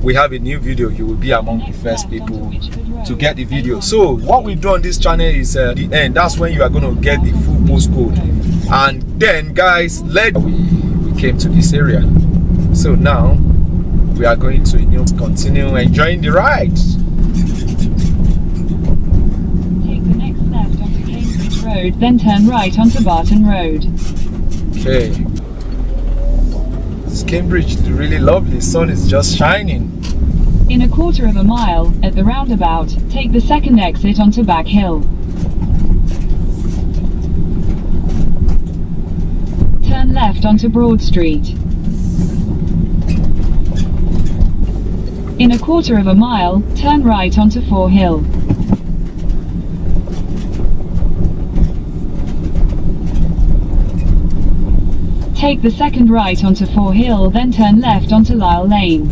we have a new video, you will be among the first people to get the video. So what we do on this channel is the end. That's when you are going to get the full postcode. And then guys, we came to this area. So now we are going to continue enjoying the ride. Take the next left onto Cambridge Road, then turn right onto Barton Road. Okay. This Cambridge is really lovely. The sun is just shining. In a quarter of a mile, at the roundabout, take the second exit onto Back Hill. Turn left onto Broad Street. In a quarter of a mile, turn right onto Fore Hill. Take the second right onto Fore Hill, then turn left onto Lyle Lane.